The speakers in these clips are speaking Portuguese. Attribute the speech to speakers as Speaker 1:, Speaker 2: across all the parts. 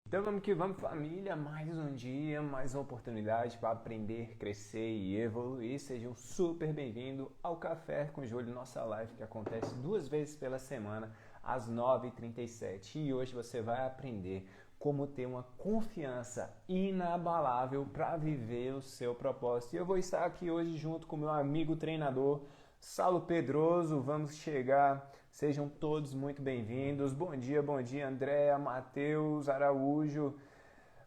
Speaker 1: Então vamos que vamos, família. Mais um dia, mais uma oportunidade para aprender, crescer e evoluir. Sejam super bem-vindos ao Café com Júlio, nossa live que acontece 2 vezes pela semana, às 9h37. E hoje você vai aprender como ter uma confiança inabalável para viver o seu propósito. E eu vou estar aqui hoje junto com meu amigo treinador, Saulo Pedroso. Vamos chegar. Sejam todos muito bem-vindos. Bom dia, Andréa, Matheus, Araújo.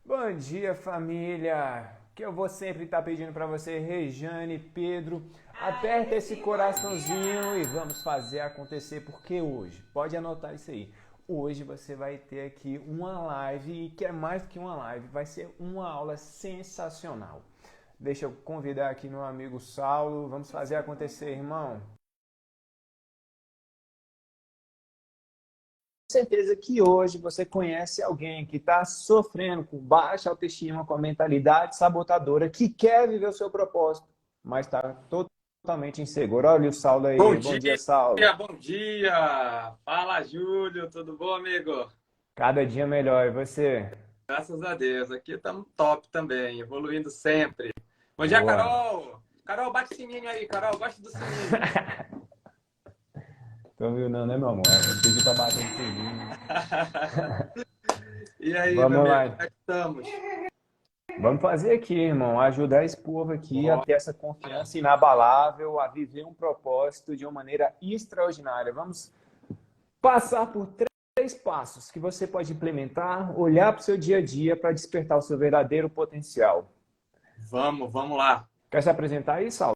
Speaker 1: Bom dia, família. Que eu vou sempre estar pedindo para você, Rejane, Pedro, aperta esse coraçãozinho e vamos fazer acontecer, porque hoje, pode anotar isso aí, hoje você vai ter aqui uma live, e que é mais do que uma live, vai ser uma aula sensacional. Deixa eu convidar aqui meu amigo Saulo, vamos fazer acontecer, irmão. Certeza que hoje você conhece alguém que está sofrendo com baixa autoestima, com a mentalidade sabotadora, que quer viver o seu propósito, mas está totalmente inseguro. Olha o Saulo
Speaker 2: Bom
Speaker 1: aí. Bom
Speaker 2: dia,
Speaker 1: dia, Saulo.
Speaker 2: bom dia! Fala, Júlio, tudo bom, amigo?
Speaker 1: Cada dia melhor. E você?
Speaker 2: Graças a Deus, aqui estamos top também, evoluindo sempre. Bom dia,
Speaker 1: Boa.
Speaker 2: Carol! Carol, bate o sininho aí, Carol, gosto do sininho.
Speaker 1: Tô ouvindo não, né, meu amor? Eu pedi para bater no sininho.
Speaker 2: E aí, meu
Speaker 1: Vamos
Speaker 2: amigo, como
Speaker 1: lá.
Speaker 2: é que estamos?
Speaker 1: Vamos fazer aqui, irmão, ajudar esse povo aqui a
Speaker 2: Bora.
Speaker 1: ter essa confiança inabalável, a viver um propósito de uma maneira extraordinária. Vamos passar por três passos que você pode implementar, olhar para o seu dia a dia para despertar o seu verdadeiro potencial.
Speaker 2: Vamos lá.
Speaker 1: Quer se apresentar aí, Saulo?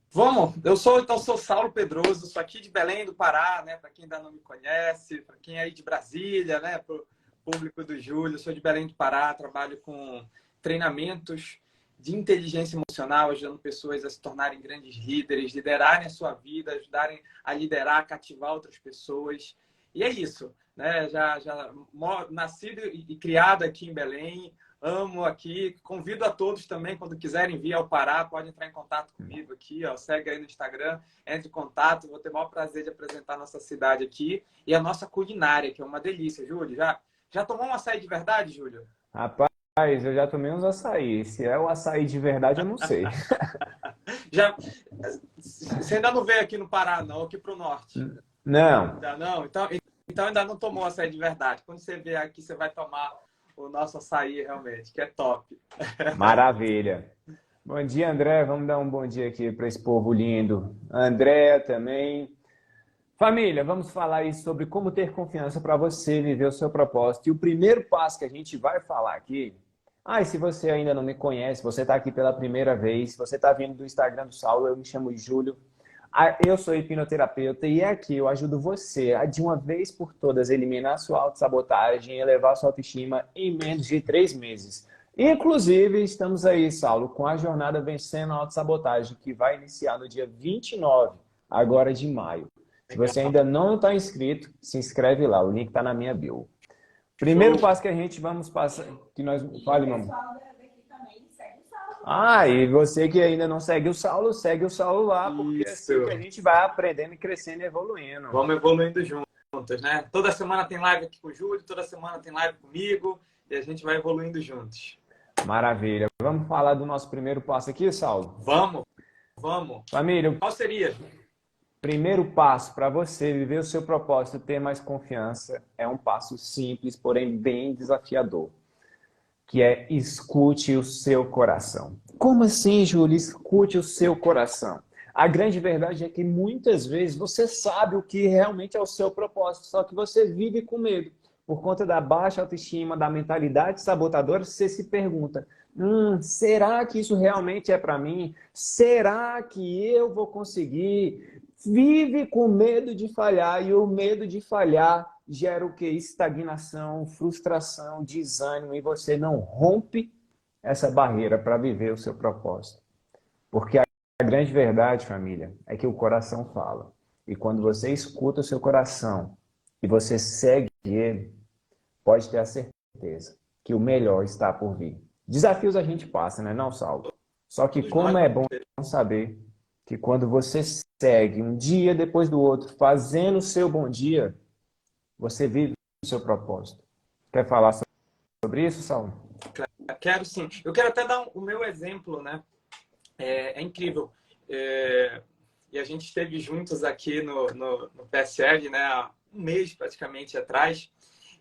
Speaker 2: Vamos, eu sou Saulo Pedroso, sou aqui de Belém do Pará, né? Para quem ainda não me conhece, para quem é aí de Brasília, né? Para o público do Júlio, sou de Belém do Pará, trabalho com treinamentos de inteligência emocional, ajudando pessoas a se tornarem grandes líderes, liderarem a sua vida, ajudarem a liderar, cativar outras pessoas. E é isso, né? Já nascido e criado aqui em Belém, amo aqui. Convido a todos também, quando quiserem vir ao Pará, pode entrar em contato comigo aqui, ó. Segue aí no Instagram, entre em contato. Vou ter o maior prazer de apresentar a nossa cidade aqui e a nossa culinária, que é uma delícia. Júlio, já tomou um açaí de verdade, Júlio?
Speaker 1: Rapaz, eu já tomei uns açaí. Se é o açaí de verdade, eu não sei.
Speaker 2: Já, você ainda não veio aqui no Pará, não, aqui para o norte?
Speaker 1: Não.
Speaker 2: Ainda não? Então ainda não tomou açaí de verdade. Quando você vier aqui, você vai tomar o nosso açaí realmente, que é top.
Speaker 1: Maravilha. Bom dia, André. Vamos dar um bom dia aqui para esse povo lindo. André também. Família, vamos falar aí sobre como ter confiança para você viver o seu propósito. E o primeiro passo que a gente vai falar aqui. E se você ainda não me conhece, você está aqui pela primeira vez, você está vindo do Instagram do Saulo, eu me chamo Júlio. Eu sou hipnoterapeuta e aqui eu ajudo você a, de uma vez por todas, eliminar a sua autossabotagem e elevar a sua autoestima em menos de 3 meses. Inclusive, estamos aí, Saulo, com a jornada Vencendo a Autossabotagem, que vai iniciar no dia 29, agora de maio. Se você ainda não está inscrito, se inscreve lá, o link está na minha bio. Primeiro
Speaker 2: Show.
Speaker 1: passo que a gente vamos passar, que nós... Fale, mamãe. E você que ainda não segue o Saulo lá, porque é assim que
Speaker 2: Isso.
Speaker 1: a gente vai aprendendo e crescendo e evoluindo.
Speaker 2: Vamos evoluindo juntos, né? Toda semana tem live aqui com o Júlio, toda semana tem live comigo e a gente vai evoluindo juntos.
Speaker 1: Maravilha. Vamos falar do nosso primeiro passo aqui, Saulo?
Speaker 2: Vamos, vamos.
Speaker 1: Família,
Speaker 2: Qual seria?
Speaker 1: primeiro passo para você viver o seu propósito, ter mais confiança, é um passo simples, porém bem desafiador, que é escute o seu coração. Como assim, Júlio? Escute o seu coração. A grande verdade é que muitas vezes você sabe o que realmente é o seu propósito, só que você vive com medo. Por conta da baixa autoestima, da mentalidade sabotadora, você se pergunta: será que isso realmente é para mim? Será que eu vou conseguir? Vive com medo de falhar, e o medo de falhar gera o que? Estagnação, frustração, desânimo, e você não rompe essa barreira para viver o seu propósito. Porque a grande verdade, família, é que o coração fala. E quando você escuta o seu coração e você segue ele, pode ter a certeza que o melhor está por vir. Desafios a gente passa, né, não, Saulo? Só que
Speaker 2: Todos nós
Speaker 1: como é
Speaker 2: vamos
Speaker 1: bom
Speaker 2: ter.
Speaker 1: saber que quando você segue um dia depois do outro, fazendo o seu bom dia, você vive o seu propósito. Quer falar sobre sobre isso, Saulo?
Speaker 2: Quero sim. Eu quero até dar o meu exemplo, né? É incrível. E a gente esteve juntos aqui no PSL, né? Há um mês praticamente atrás.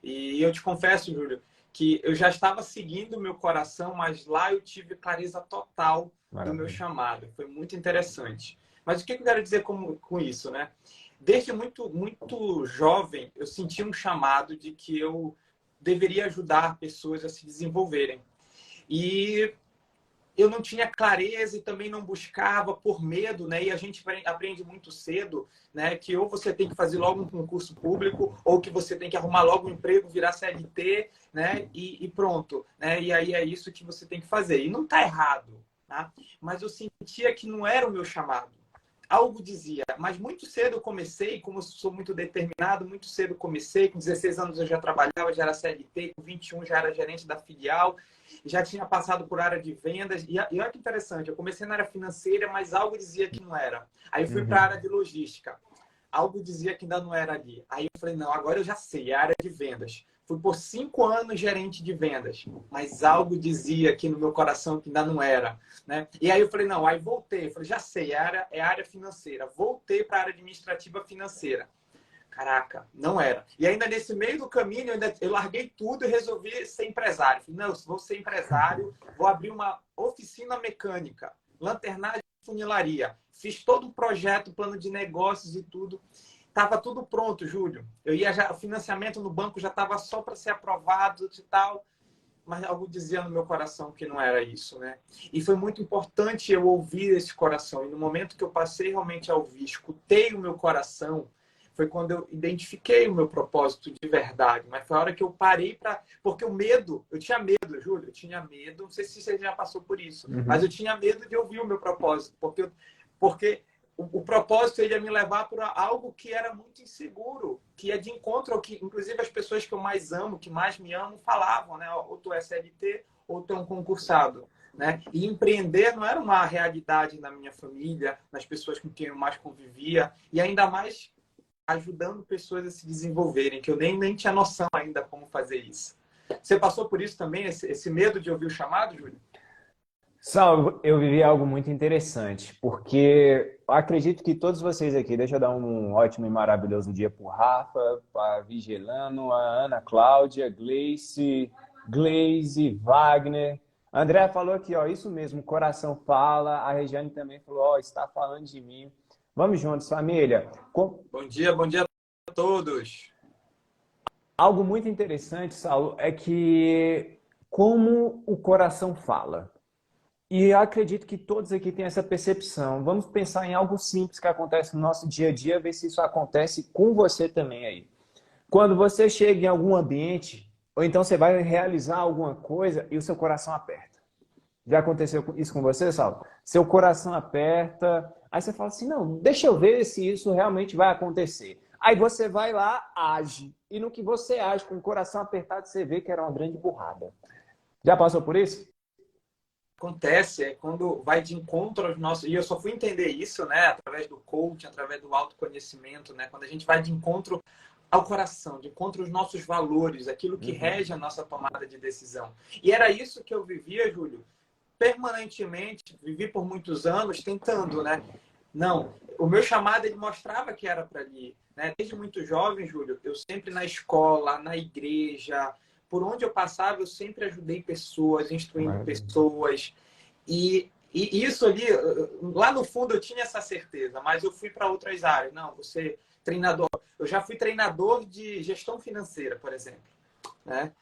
Speaker 2: E eu te confesso, Júlio, que eu já estava seguindo o meu coração, mas lá eu tive clareza total do meu
Speaker 1: Maravilha.
Speaker 2: chamado. Foi muito interessante. Mas o que eu quero dizer com isso, né? Desde muito, muito jovem, eu senti um chamado de que eu deveria ajudar pessoas a se desenvolverem. E eu não tinha clareza e também não buscava por medo, né? E a gente aprende muito cedo, né? Que ou você tem que fazer logo um concurso público, ou que você tem que arrumar logo um emprego, virar CLT, né? E pronto, né? E aí é isso que você tem que fazer. E não está errado, tá? Mas eu sentia que não era o meu chamado. Algo dizia, mas muito cedo eu comecei, como eu sou muito determinado, muito cedo comecei, com 16 anos eu já trabalhava, já era CLT, com 21 já era gerente da filial, já tinha passado por área de vendas, e olha que interessante, eu comecei na área financeira, mas algo dizia que não era. Aí eu fui para a área de logística, algo dizia que ainda não era ali. Aí eu falei, não, agora eu já sei, é a área de vendas. Fui por 5 anos gerente de vendas, mas algo dizia aqui no meu coração que ainda não era, né? E aí eu falei, não, aí voltei, eu falei, já sei, é a área financeira. Voltei para a área administrativa financeira. Caraca, não era. E ainda nesse meio do caminho, eu larguei tudo e resolvi ser empresário. Falei, não, vou ser empresário, vou abrir uma oficina mecânica, lanternagem e funilaria. Fiz todo o projeto, plano de negócios e tudo. Tava tudo pronto, Júlio. O financiamento no banco já estava só para ser aprovado e tal, mas algo dizia no meu coração que não era isso, né? E foi muito importante eu ouvir esse coração. E no momento que eu passei realmente a ouvir, escutei o meu coração, foi quando eu identifiquei o meu propósito de verdade. Mas foi a hora que eu parei para... Porque o medo, eu tinha medo, Júlio, eu tinha medo, não sei se você já passou por isso, mas eu tinha medo de ouvir o meu propósito, porque o propósito ele ia me levar para algo que era muito inseguro, que é de encontro ao que, inclusive, as pessoas que eu mais amo, que mais me amam, falavam, né? Ou tu é CLT, ou tu é um concursado, né? E empreender não era uma realidade na minha família, nas pessoas com quem eu mais convivia, e ainda mais ajudando pessoas a se desenvolverem, que eu nem tinha noção ainda como fazer isso. Você passou por isso também, esse medo de ouvir o chamado, Júlio?
Speaker 1: Saulo, eu vivi algo muito interessante, porque eu acredito que todos vocês aqui, deixa eu dar um ótimo e maravilhoso dia para o Rafa, para a Vigelano, a Ana Cláudia, Gleice, Wagner. A André falou aqui, ó, isso mesmo, o coração fala. A Regiane também falou, ó, está falando de mim. Vamos juntos, família.
Speaker 2: Bom dia a todos.
Speaker 1: Algo muito interessante, Saulo, é que como o coração fala. E eu acredito que todos aqui têm essa percepção. Vamos pensar em algo simples que acontece no nosso dia a dia, ver se isso acontece com você também aí. Quando você chega em algum ambiente, ou então você vai realizar alguma coisa e o seu coração aperta. Já aconteceu isso com você, Saulo? Seu coração aperta, aí você fala assim, não, deixa eu ver se isso realmente vai acontecer. Aí você vai lá, age. E no que você age com o coração apertado, você vê que era uma grande burrada. Já passou por isso?
Speaker 2: Acontece é quando vai de encontro aos nossos... E eu só fui entender isso, né, através do coaching, através do autoconhecimento, né, quando a gente vai de encontro ao coração, de encontro aos nossos valores, aquilo que rege a nossa tomada de decisão. E era isso que eu vivia, Júlio, permanentemente, vivi por muitos anos tentando, né? Não, o meu chamado ele mostrava que era para ali, né? Desde muito jovem, Júlio, eu sempre na escola, na igreja, por onde eu passava, eu sempre ajudei pessoas, instruindo
Speaker 1: Maravilha.
Speaker 2: pessoas. E isso ali, lá no fundo eu tinha essa certeza, mas eu fui para outras áreas. Não, você treinador, eu já fui treinador de gestão financeira, por exemplo, né?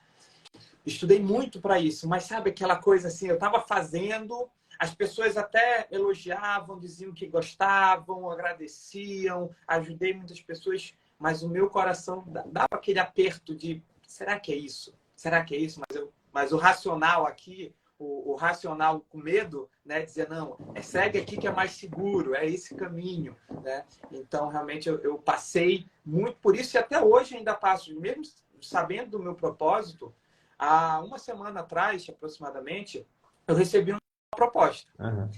Speaker 2: Estudei muito para isso, mas sabe aquela coisa assim, eu estava fazendo, as pessoas até elogiavam, diziam que gostavam, agradeciam, ajudei muitas pessoas, mas o meu coração dava aquele aperto de, será que é isso? Será que é isso? Mas o racional aqui, o racional com medo, né, dizia, não, segue aqui que é mais seguro, é esse caminho, né? Então, realmente, eu passei muito por isso e até hoje ainda passo, mesmo sabendo do meu propósito. Há uma semana atrás, aproximadamente, eu recebi uma proposta.
Speaker 1: Uhum.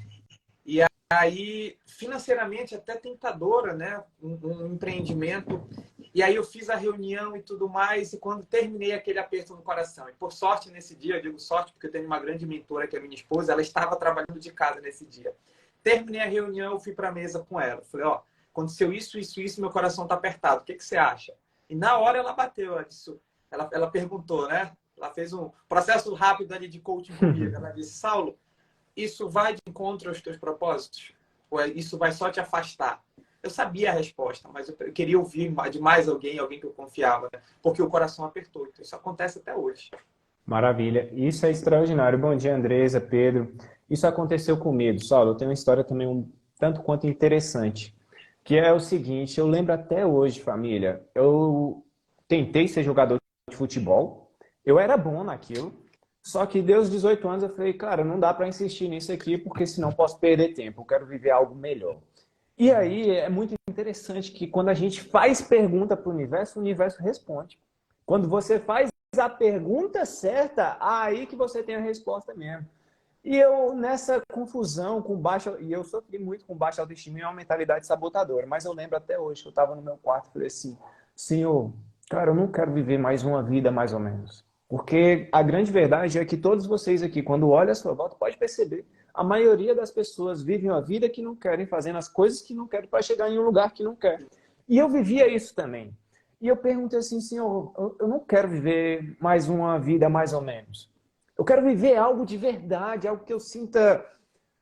Speaker 2: aí, financeiramente, até tentadora, né? Um empreendimento. E aí eu fiz a reunião e tudo mais, e quando terminei aquele aperto no coração. E por sorte, nesse dia, eu digo sorte porque eu tenho uma grande mentora, que é a minha esposa, ela estava trabalhando de casa nesse dia. Terminei a reunião, eu fui para a mesa com ela. Falei, ó, aconteceu isso, meu coração está apertado. O que você acha? E na hora ela bateu, ela perguntou, né? Ela fez um processo rápido ali de coaching comigo. Ela disse, Saulo, isso vai de encontro aos teus propósitos? Ou isso vai só te afastar? Eu sabia a resposta, mas eu queria ouvir de mais alguém que eu confiava, né? Porque o coração apertou. Então, isso acontece até hoje.
Speaker 1: Maravilha. Isso é extraordinário. Bom dia, Andresa, Pedro. Isso aconteceu comigo, Saulo. Eu tenho uma história também um tanto quanto interessante, que é o seguinte, eu lembro até hoje, família, eu tentei ser jogador de futebol, eu era bom naquilo, só que deu os 18 anos eu falei, cara, não dá para insistir nisso aqui, porque senão posso perder tempo, eu quero viver algo melhor. E aí é muito interessante que quando a gente faz pergunta para o universo responde. Quando você faz a pergunta certa, aí que você tem a resposta mesmo. E eu, nessa confusão, e eu sofri muito com baixa autoestima e uma mentalidade sabotadora, mas eu lembro até hoje que eu estava no meu quarto e falei assim, Senhor, cara, eu não quero viver mais uma vida mais ou menos. Porque a grande verdade é que todos vocês aqui, quando olham a sua volta, pode perceber, a maioria das pessoas vivem uma vida que não querem, fazendo as coisas que não querem para chegar em um lugar que não quer. E eu vivia isso também. E eu perguntei assim, Senhor, eu não quero viver mais uma vida mais ou menos. Eu quero viver algo de verdade, algo que eu sinta,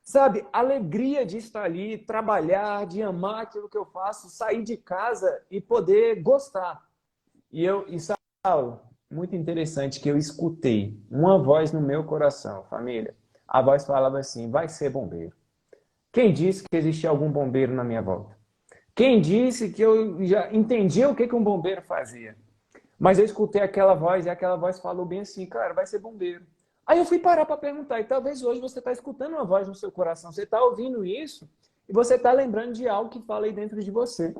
Speaker 1: sabe, alegria de estar ali, trabalhar, de amar aquilo que eu faço, sair de casa e poder gostar. E Saulo, muito interessante que eu escutei uma voz no meu coração, família. A voz falava assim, vai ser bombeiro. Quem disse que existia algum bombeiro na minha volta? Quem disse que eu já entendia o que um bombeiro fazia? Mas eu escutei aquela voz e aquela voz falou bem assim, cara, vai ser bombeiro. Aí eu fui parar para perguntar, e talvez hoje você está escutando uma voz no seu coração, você está ouvindo isso, e você está lembrando de algo que fala aí dentro de você.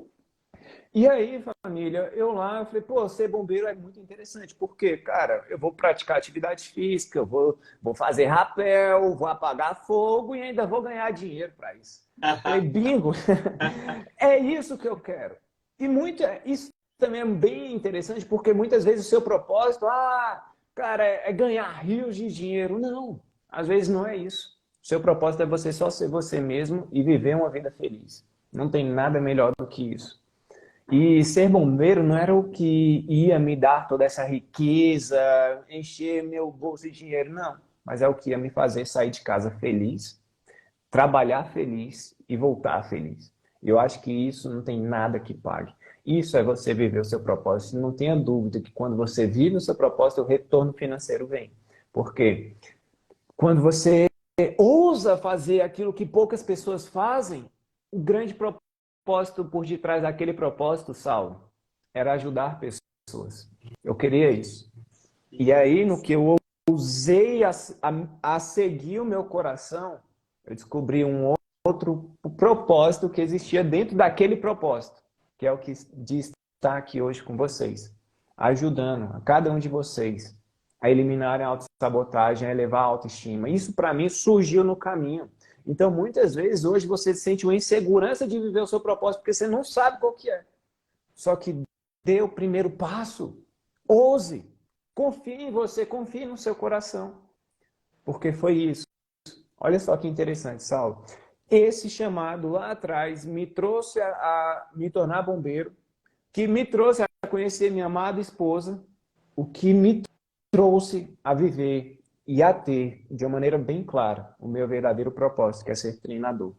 Speaker 1: E aí, família, eu falei, pô, ser bombeiro é muito interessante, porque, cara, eu vou praticar atividade física, vou fazer rapel, vou apagar fogo e ainda vou ganhar dinheiro para isso. Falei, bingo, é isso que eu quero. E isso também é bem interessante, porque muitas vezes o seu propósito, cara, é ganhar rios de dinheiro. Não, às vezes não é isso. O seu propósito é você só ser você mesmo e viver uma vida feliz. Não tem nada melhor do que isso. E ser bombeiro não era o que ia me dar toda essa riqueza, encher meu bolso de dinheiro, não. Mas é o que ia me fazer sair de casa feliz, trabalhar feliz e voltar feliz. Eu acho que isso não tem nada que pague. Isso é você viver o seu propósito. Não tenha dúvida que quando você vive o seu propósito, o retorno financeiro vem. Porque quando você ousa fazer aquilo que poucas pessoas fazem, o grande propósito por detrás daquele propósito, Saulo, era ajudar pessoas. Eu queria isso. E aí, no que eu ousei a seguir o meu coração, eu descobri um outro propósito que existia dentro daquele propósito, que é o que diz estar aqui hoje com vocês, ajudando a cada um de vocês a eliminarem a autossabotagem, a elevar a autoestima. Isso, para mim, surgiu no caminho. Então, muitas vezes, hoje, você sente uma insegurança de viver o seu propósito, porque você não sabe qual que é. Só que dê o primeiro passo. Ouse. Confie em você, confie no seu coração. Porque foi isso. Olha só que interessante, Saulo. Esse chamado lá atrás me trouxe a me tornar bombeiro, que me trouxe a conhecer minha amada esposa, o que me trouxe a viver e a ter, de uma maneira bem clara, o meu verdadeiro propósito, que é ser treinador.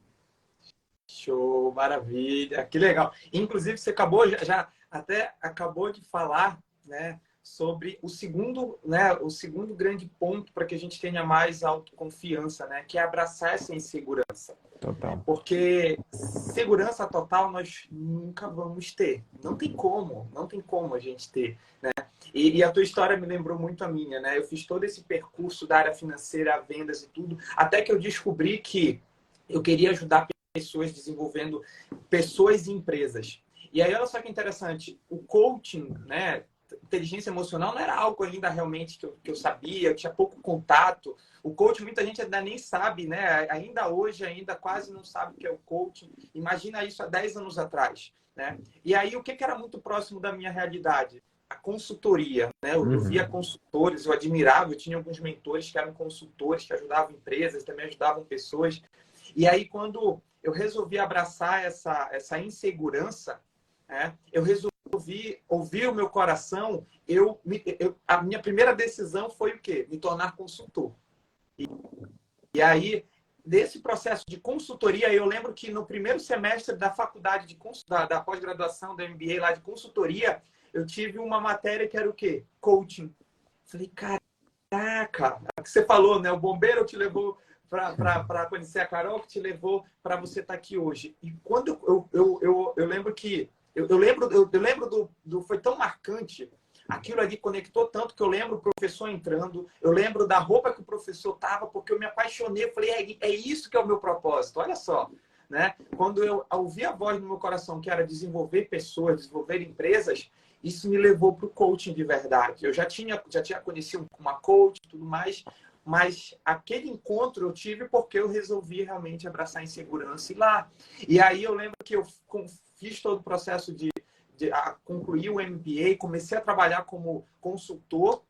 Speaker 2: Show, maravilha, que legal. Inclusive, você acabou já até acabou de falar, né, sobre o segundo grande ponto para que a gente tenha mais autoconfiança, né, que é abraçar essa insegurança.
Speaker 1: Total.
Speaker 2: Porque segurança total nós nunca vamos ter. Não tem como a gente ter, né? E a tua história me lembrou muito a minha, né? Eu fiz todo esse percurso da área financeira, vendas e tudo, até que eu descobri que eu queria ajudar pessoas desenvolvendo pessoas e empresas. E aí, olha só que interessante, o coaching, né, inteligência emocional não era algo ainda realmente que eu sabia, eu tinha pouco contato. O coaching, muita gente ainda nem sabe, né? Ainda hoje, ainda quase não sabe o que é o coaching. Imagina isso há 10 anos atrás, né? E aí, o que era muito próximo da minha realidade? A consultoria, né? Eu via consultores, eu admirava, eu tinha alguns mentores que eram consultores, que ajudavam empresas, também ajudavam pessoas. E aí, quando eu resolvi abraçar essa insegurança, né? Eu resolvi ouvir o meu coração. A minha primeira decisão foi o quê? Me tornar consultor. E aí, desse processo de consultoria, eu lembro que no primeiro semestre da faculdade da pós-graduação, da MBA lá de consultoria, eu tive uma matéria que era o quê? Coaching. Falei, caraca, é o que você falou, né? O bombeiro te levou para conhecer a Carol, que te levou para você estar aqui hoje. E quando eu lembro que eu lembro foi tão marcante, aquilo ali conectou tanto que eu lembro o professor entrando, eu lembro da roupa que o professor tava, porque eu me apaixonei, eu falei, é isso que é o meu propósito, olha só, né? Quando eu ouvi a voz no meu coração, que era desenvolver pessoas, desenvolver empresas, isso me levou para o coaching de verdade. Eu já tinha conhecido uma coach e tudo mais, mas aquele encontro eu tive porque eu resolvi realmente abraçar a insegurança e ir lá. E aí eu lembro que eu fiz todo o processo de concluir o MBA, comecei a trabalhar como consultor,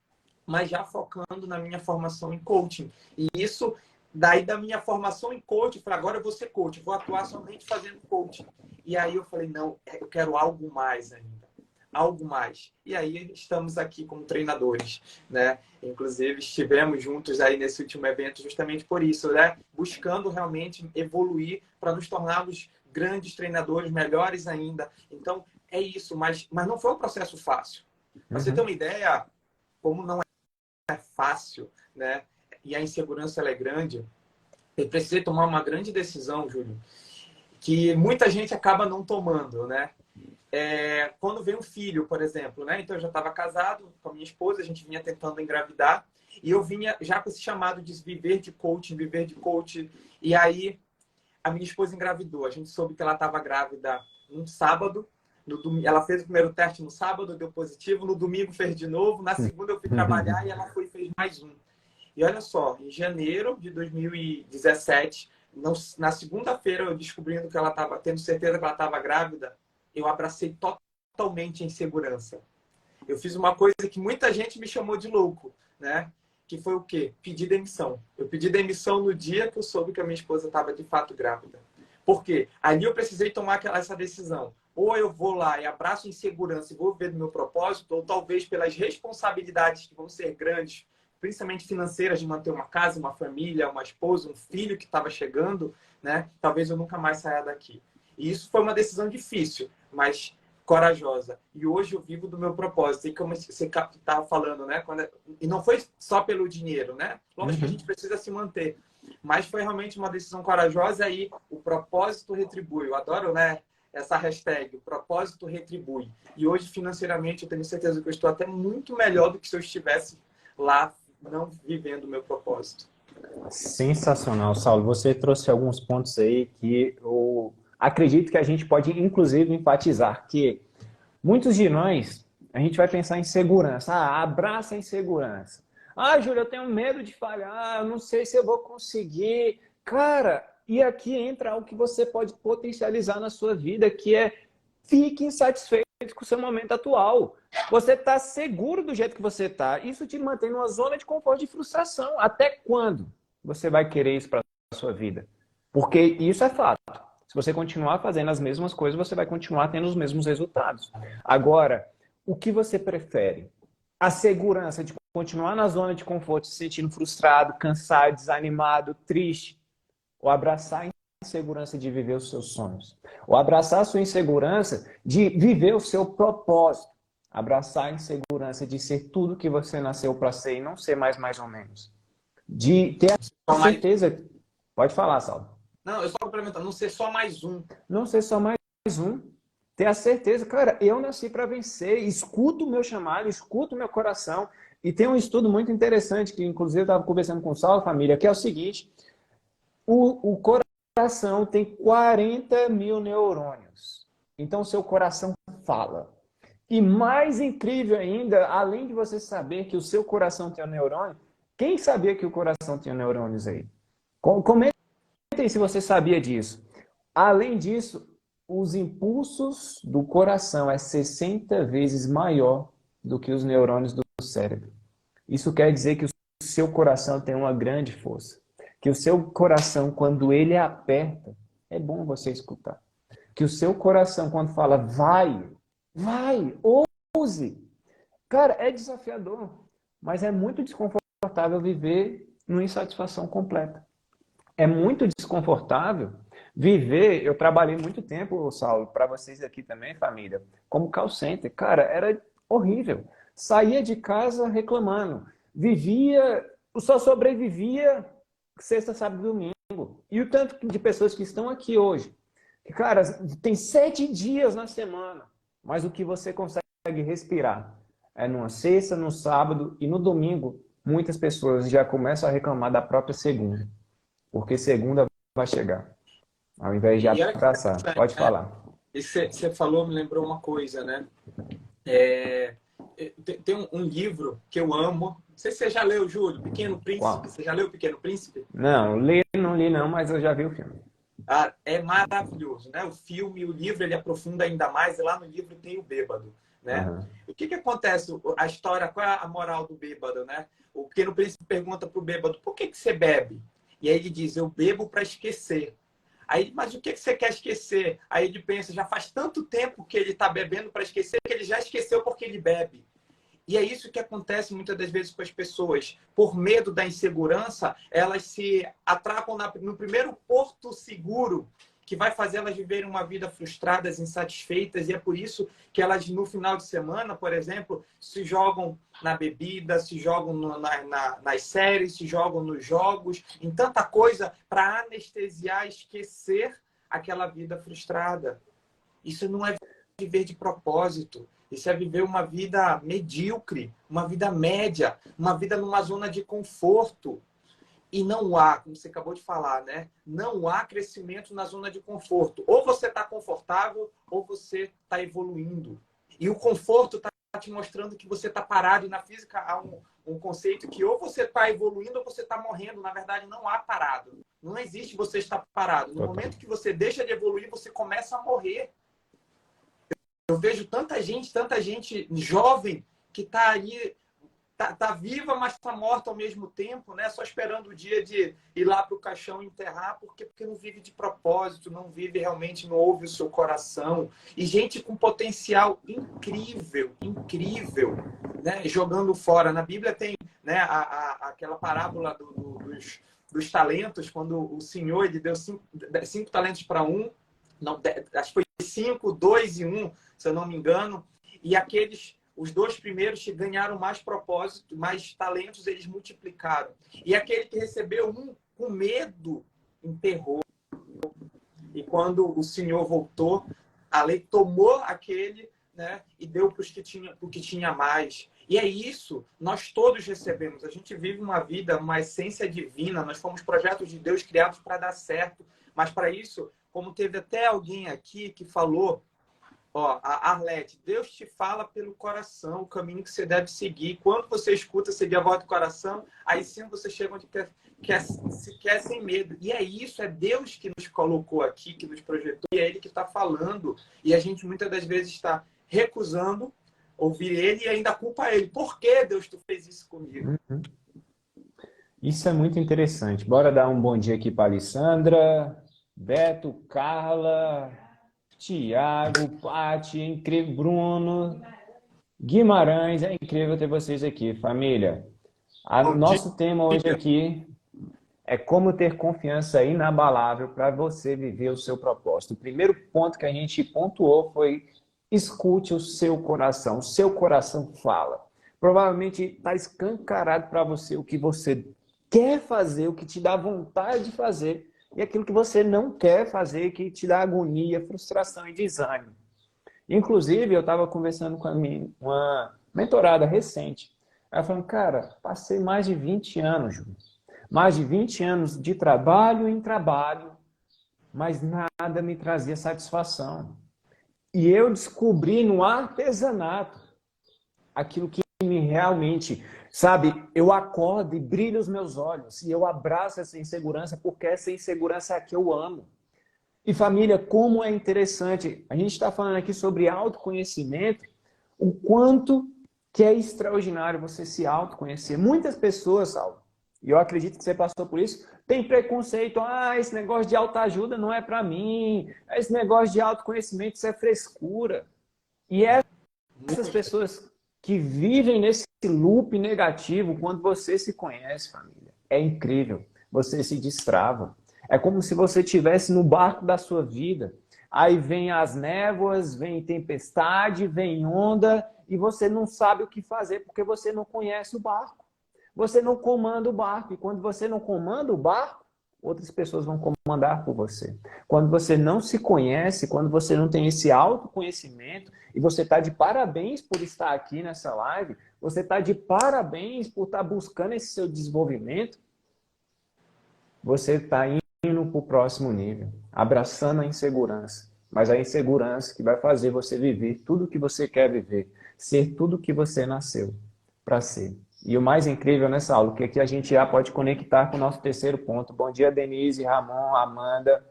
Speaker 2: mas já focando na minha formação em coaching. E isso, daí da minha formação em coaching, eu falei, agora eu vou ser coach, vou atuar somente fazendo coaching. E aí eu falei, não, eu quero algo mais ainda. Algo mais. E aí estamos aqui como treinadores, né? Inclusive estivemos juntos aí nesse último evento justamente por isso, né? Buscando realmente evoluir para nos tornarmos grandes treinadores, melhores ainda. Então, é isso, mas não foi um processo fácil. Para você ter uma ideia, como não é fácil, né? E a insegurança ela é grande, eu precisei tomar uma grande decisão, Júlio, que muita gente acaba não tomando, né? Quando vem um filho, por exemplo, né? Então eu já estava casado com a minha esposa, a gente vinha tentando engravidar e eu vinha já com esse chamado de viver de coaching, e aí a minha esposa engravidou. A gente soube que ela estava grávida no sábado, ela fez o primeiro teste no sábado, deu positivo, no domingo fez de novo, na segunda eu fui trabalhar e ela fez mais um. E olha só, em janeiro de 2017, na segunda-feira, eu descobrindo que ela estava, tendo certeza que ela estava grávida, eu abracei totalmente a insegurança. Eu fiz uma coisa que muita gente me chamou de louco, né? Que foi o quê? Pedir demissão. Eu pedi demissão no dia que eu soube que a minha esposa estava de fato grávida. Por quê? Ali eu precisei tomar essa decisão. Ou eu vou lá e abraço a insegurança e vou ver do meu propósito, ou talvez pelas responsabilidades que vão ser grandes, principalmente financeiras, de manter uma casa, uma família, uma esposa, um filho que estava chegando, né? Talvez eu nunca mais saia daqui. E isso foi uma decisão difícil, mas corajosa. E hoje eu vivo do meu propósito. E como você estava falando, né? E não foi só pelo dinheiro, né? Lógico que a gente precisa se manter. Mas foi realmente uma decisão corajosa e o propósito retribui. Eu adoro, né? Essa hashtag, o propósito retribui. E hoje, financeiramente, eu tenho certeza que eu estou até muito melhor do que se eu estivesse lá não vivendo o meu propósito.
Speaker 1: Sensacional, Saulo. Você trouxe alguns pontos aí que eu acredito que a gente pode, inclusive, enfatizar que muitos de nós, a gente vai pensar em segurança. Abraça a insegurança. Júlio, eu tenho medo de falhar, eu não sei se eu vou conseguir. Cara, e aqui entra algo que você pode potencializar na sua vida, que é fique insatisfeito com o seu momento atual. Você está seguro do jeito que você está. Isso te mantém numa zona de conforto e frustração. Até quando você vai querer isso para a sua vida? Porque isso é fato. Se você continuar fazendo as mesmas coisas, você vai continuar tendo os mesmos resultados. Agora, o que você prefere? A segurança de continuar na zona de conforto, se sentindo frustrado, cansado, desanimado, triste, ou abraçar a insegurança de viver os seus sonhos, ou abraçar a sua insegurança de viver o seu propósito, abraçar a insegurança de ser tudo que você nasceu para ser e não ser mais ou menos, de ter a certeza. Pode falar, Saulo.
Speaker 2: Não, eu só complementando, não ser só mais um.
Speaker 1: Não ser só mais um. Ter a certeza, cara, eu nasci para vencer, escuto o meu chamado, escuto o meu coração. E tem um estudo muito interessante, que inclusive eu estava conversando com o Saulo, família, que é o seguinte: o coração tem 40 mil neurônios. Então, o seu coração fala. E mais incrível ainda, além de você saber que o seu coração tem um neurônio, quem sabia que o coração tinha neurônios aí? Comentem se você sabia disso. Além disso, os impulsos do coração é 60 vezes maior do que os neurônios do cérebro. Isso quer dizer que o seu coração tem uma grande força. Que o seu coração, quando ele aperta, é bom você escutar. Que o seu coração, quando fala, vai, ouse. Cara, é desafiador, mas é muito desconfortável viver numa insatisfação completa. É muito desconfortável viver. Eu trabalhei muito tempo, Saulo, para vocês aqui também, família, como call center. Cara, era horrível. Saía de casa reclamando. Vivia, só sobrevivia sexta, sábado e domingo. E o tanto de pessoas que estão aqui hoje, que, cara, tem 7 dias na semana, mas o que você consegue respirar é numa sexta, no sábado e no domingo. Muitas pessoas já começam a reclamar da própria segunda, porque segunda vai chegar, ao invés de
Speaker 2: E olha que
Speaker 1: abraçar.
Speaker 2: interessante,
Speaker 1: Pode
Speaker 2: né?
Speaker 1: falar.
Speaker 2: E você falou, me lembrou uma coisa, né? Tem um livro que eu amo. Não sei se você já leu, Júlio, Pequeno Príncipe.
Speaker 1: Qual?
Speaker 2: Você já leu Pequeno Príncipe?
Speaker 1: Não, não li não, mas eu já vi o filme.
Speaker 2: Ah, é maravilhoso, né? O filme, o livro, ele aprofunda ainda mais. E lá no livro tem o bêbado, né?
Speaker 1: Uhum.
Speaker 2: O que acontece? A história, qual é a moral do bêbado, né? O Pequeno Príncipe pergunta pro bêbado, por que você bebe? E aí ele diz, eu bebo para esquecer. Aí, mas o que você quer esquecer? Aí ele pensa, já faz tanto tempo que ele está bebendo para esquecer que ele já esqueceu porque ele bebe. E é isso que acontece muitas das vezes com as pessoas. Por medo da insegurança, elas se atracam no primeiro porto seguro que vai fazer elas viverem uma vida frustradas, insatisfeitas. E é por isso que elas, no final de semana, por exemplo, se jogam na bebida, se jogam nas séries, se jogam nos jogos, em tanta coisa para anestesiar, esquecer aquela vida frustrada. Isso não é viver de propósito. Isso é viver uma vida medíocre, uma vida média, uma vida numa zona de conforto. E não há, como você acabou de falar, né? Não há crescimento na zona de conforto. Ou você está confortável, ou você está evoluindo. E o conforto está te mostrando que você está parado. E na física há um conceito que ou você está evoluindo ou você está morrendo. Na verdade, não há parado. Não existe você estar parado. No momento que você deixa de evoluir, você começa a morrer. Eu vejo tanta gente jovem que está ali, tá viva, mas está morta ao mesmo tempo, né? Só esperando o dia de ir lá para o caixão enterrar, porque não vive de propósito, não vive realmente, não ouve o seu coração. E gente com potencial incrível, incrível, né? Jogando fora. Na Bíblia tem, né, aquela parábola dos talentos, quando o Senhor ele deu 5 talentos para um, não, acho que foi 5, 2 e 1, se eu não me engano. E os 2 primeiros que ganharam mais propósito, mais talentos, eles multiplicaram. E aquele que recebeu um com medo, enterrou. E quando o Senhor voltou, a lei tomou aquele, né, e deu para o que tinha mais. E é isso, nós todos recebemos. A gente vive uma vida, uma essência divina. Nós fomos projetos de Deus criados para dar certo. Mas para isso, como teve até alguém aqui que falou, ó, a Arlete, Deus te fala pelo coração o caminho que você deve seguir. Quando você escuta seguir a voz do coração, aí sim você chega onde quer sem medo. E é isso, é Deus que nos colocou aqui, que nos projetou, e é Ele que está falando. E a gente muitas das vezes está recusando ouvir Ele e ainda culpa Ele. Por que, Deus, tu fez isso comigo?
Speaker 1: Isso é muito interessante. Bora dar um bom dia aqui para a Alessandra, Beto, Carla, Tiago, Pati, incrível, Bruno, Guimarães. É incrível ter vocês aqui, família. Nosso tema hoje aqui é como ter confiança inabalável para você viver o seu propósito. O primeiro ponto que a gente pontuou foi escute o seu coração. O seu coração fala. Provavelmente está escancarado para você o que você quer fazer, o que te dá vontade de fazer, e aquilo que você não quer fazer, que te dá agonia, frustração e desânimo. Inclusive, eu estava conversando com uma mentorada recente. Ela falando, cara, passei mais de 20 anos, Júlio. Mais de 20 anos de trabalho em trabalho, mas nada me trazia satisfação. E eu descobri no artesanato aquilo que me realmente, sabe, eu acordo e brilho os meus olhos e eu abraço essa insegurança porque essa insegurança é a que eu amo. E família, como é interessante, a gente está falando aqui sobre autoconhecimento, o quanto que é extraordinário você se autoconhecer. Muitas pessoas, Saulo, e eu acredito que você passou por isso, tem preconceito. Ah, esse negócio de autoajuda não é para mim. Esse negócio de autoconhecimento, isso é frescura. E essas pessoas que vivem nesse loop negativo, quando você se conhece, família, é incrível. Você se destrava. É como se você estivesse no barco da sua vida. Aí vem as névoas, vem tempestade, vem onda, e você não sabe o que fazer porque você não conhece o barco. Você não comanda o barco. E quando você não comanda o barco, outras pessoas vão comandar por você. Quando você não se conhece, quando você não tem esse autoconhecimento, e você está de parabéns por estar aqui nessa live, você está de parabéns por estar buscando esse seu desenvolvimento, você está indo para o próximo nível, abraçando a insegurança. Mas a insegurança que vai fazer você viver tudo o que você quer viver, ser tudo o que você nasceu para ser. E o mais incrível nessa aula, que aqui a gente já pode conectar com o nosso terceiro ponto. Bom dia, Denise, Ramon, Amanda.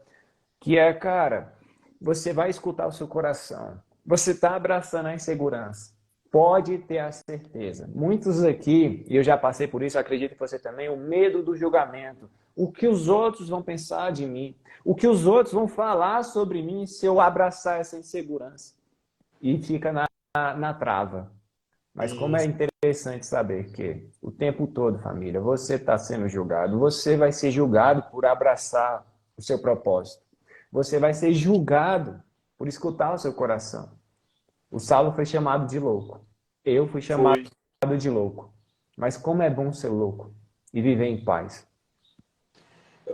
Speaker 1: Que é, cara, você vai escutar o seu coração. Você está abraçando a insegurança. Pode ter a certeza. Muitos aqui, e eu já passei por isso, acredito que você também, o medo do julgamento. O que os outros vão pensar de mim. O que os outros vão falar sobre mim se eu abraçar essa insegurança. E fica na trava. Mas como é interessante saber que o tempo todo, família, você está sendo julgado. Você vai ser julgado por abraçar o seu propósito. Você vai ser julgado por escutar o seu coração. O Saulo foi chamado de louco. Eu fui chamado de louco. Mas como é bom ser louco e viver em paz.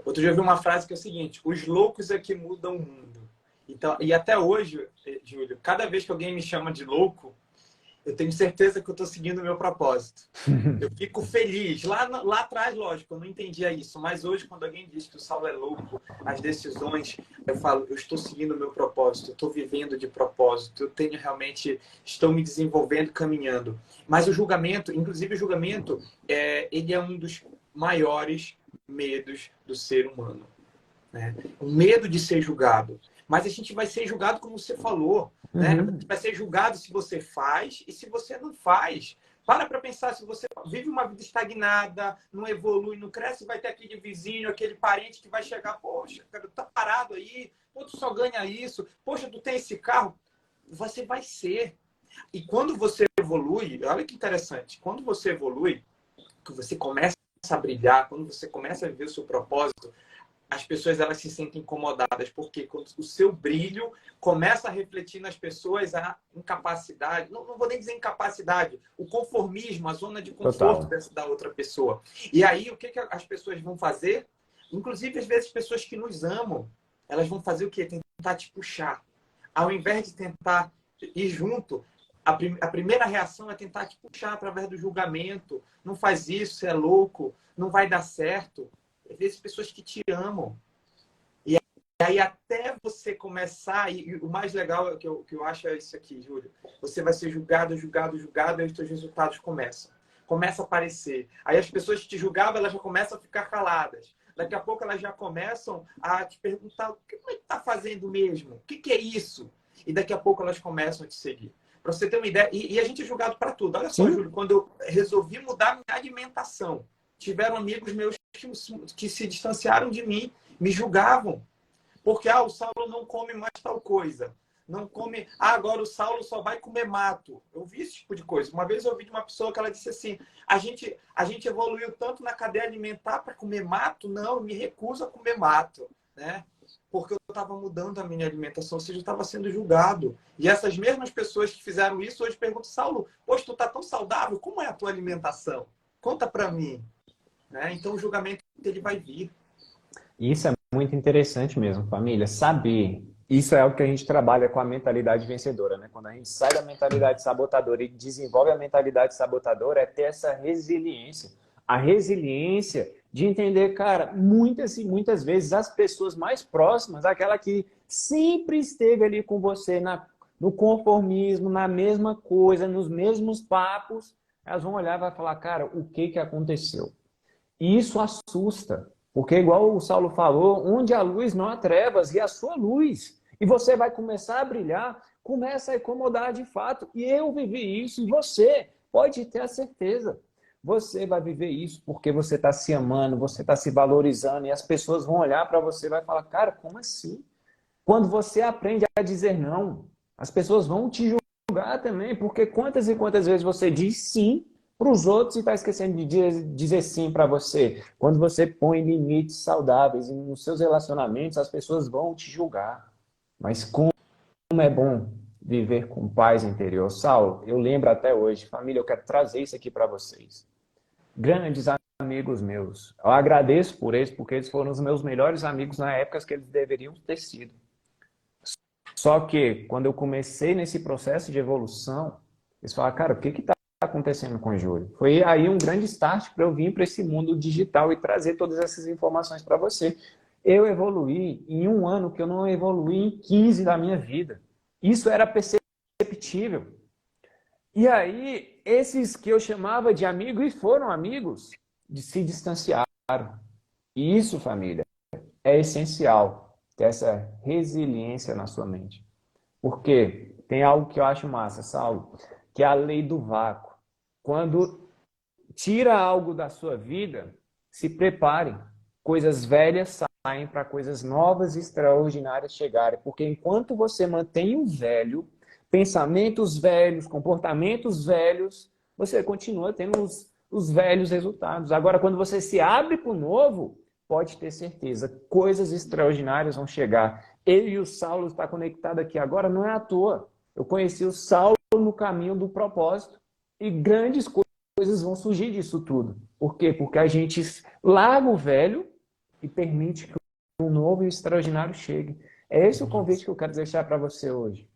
Speaker 2: Outro dia eu vi uma frase que é o seguinte: os loucos é que mudam o mundo. Então, e até hoje, Júlio, cada vez que alguém me chama de louco, eu tenho certeza que eu estou seguindo o meu propósito. Eu fico feliz. Lá atrás, lógico, eu não entendia isso. Mas hoje, quando alguém diz que o Saulo é louco, as decisões, eu falo, eu estou seguindo o meu propósito, eu estou vivendo de propósito, eu tenho realmente, estou me desenvolvendo, caminhando. Mas o julgamento, inclusive o julgamento, ele é um dos maiores medos do ser humano. Né? O medo de ser julgado. Mas a gente vai ser julgado como você falou. Né? Vai ser julgado se você faz e se você não faz. Para pensar, se você vive uma vida estagnada, não evolui, não cresce, vai ter aquele vizinho, aquele parente que vai chegar, poxa, cara, tá parado aí, pô, tu só ganha isso, poxa, tu tem esse carro. Você vai ser. E quando você evolui, olha que interessante, quando você evolui, que você começa a brilhar, quando você começa a viver o seu propósito, as pessoas elas se sentem incomodadas, porque quando o seu brilho começa a refletir nas pessoas a incapacidade, não vou nem dizer incapacidade, o conformismo, a zona de conforto da outra pessoa. E aí, o que as pessoas vão fazer? Inclusive, às vezes, pessoas que nos amam, elas vão fazer o quê? Tentar te puxar. Ao invés de tentar ir junto, a primeira reação é tentar te puxar através do julgamento. Não faz isso, você é louco, não vai dar certo. Às vezes, pessoas que te amam. E aí, até você começar... E o mais legal é que eu acho é isso aqui, Júlio. Você vai ser julgado, julgado, julgado, e os seus resultados começam. Começa a aparecer. Aí as pessoas que te julgavam, elas já começam a ficar caladas. Daqui a pouco, elas já começam a te perguntar: o que você está fazendo mesmo? O que é isso? E daqui a pouco, elas começam a te seguir. Para você ter uma ideia... E a gente é julgado para tudo. Olha só, Júlio, quando eu resolvi mudar minha alimentação, tiveram amigos meus que se distanciaram de mim, me julgavam. Porque, o Saulo não come mais tal coisa. Não come... agora o Saulo só vai comer mato. Eu vi esse tipo de coisa. Uma vez eu ouvi de uma pessoa que ela disse assim: a gente evoluiu tanto na cadeia alimentar para comer mato? Não, eu me recuso a comer mato. Né? Porque eu estava mudando a minha alimentação, ou seja, eu estava sendo julgado. E essas mesmas pessoas que fizeram isso hoje perguntam: Saulo, poxa, tu tá tão saudável, como é a tua alimentação? Conta para mim. Né? Então o julgamento ele vai vir.
Speaker 1: Isso é muito interessante mesmo, família. Saber. Isso é o que a gente trabalha com a mentalidade vencedora, né? Quando a gente sai da mentalidade sabotadora e desenvolve a mentalidade sabotadora, é ter essa resiliência. A resiliência de entender, cara, muitas e muitas vezes as pessoas mais próximas, aquela que sempre esteve ali com você no conformismo, na mesma coisa, nos mesmos papos, elas vão olhar e vão falar, cara, o que que aconteceu? E isso assusta, porque igual o Saulo falou, onde há luz não há trevas, e a sua luz. E você vai começar a brilhar, começa a incomodar de fato. E eu vivi isso, e você pode ter a certeza. Você vai viver isso porque você está se amando, você está se valorizando, e as pessoas vão olhar para você e vai falar, cara, como assim? Quando você aprende a dizer não, as pessoas vão te julgar também, porque quantas e quantas vezes você diz sim para os outros e está esquecendo de dizer sim para você. Quando você põe limites saudáveis nos seus relacionamentos, as pessoas vão te julgar. Mas como é bom viver com paz interior. Saulo, eu lembro até hoje, família, eu quero trazer isso aqui para vocês. Grandes amigos meus. Eu agradeço por eles, porque eles foram os meus melhores amigos na época que eles deveriam ter sido. Só que, quando eu comecei nesse processo de evolução, eles falaram, cara, o que está acontecendo com o Júlio? Foi aí um grande start para eu vir para esse mundo digital e trazer todas essas informações para você. Eu evoluí em um ano que eu não evoluí em 15 da minha vida. Isso era perceptível. E aí, esses que eu chamava de amigos e foram amigos, se distanciaram. E isso, família, é essencial, ter essa resiliência na sua mente. Porque tem algo que eu acho massa, Saulo, que é a lei do vácuo. Quando tira algo da sua vida, se prepare. Coisas velhas saem para coisas novas e extraordinárias chegarem. Porque enquanto você mantém o velho, pensamentos velhos, comportamentos velhos, você continua tendo os velhos resultados. Agora, quando você se abre para o novo, pode ter certeza, coisas extraordinárias vão chegar. Eu e o Saulo está conectado aqui agora, não é à toa. Eu conheci o Saulo no caminho do propósito e grandes coisas vão surgir disso tudo. Por quê? Porque a gente larga o velho e permite que um novo e extraordinário chegue. É esse o convite que eu quero deixar para você hoje.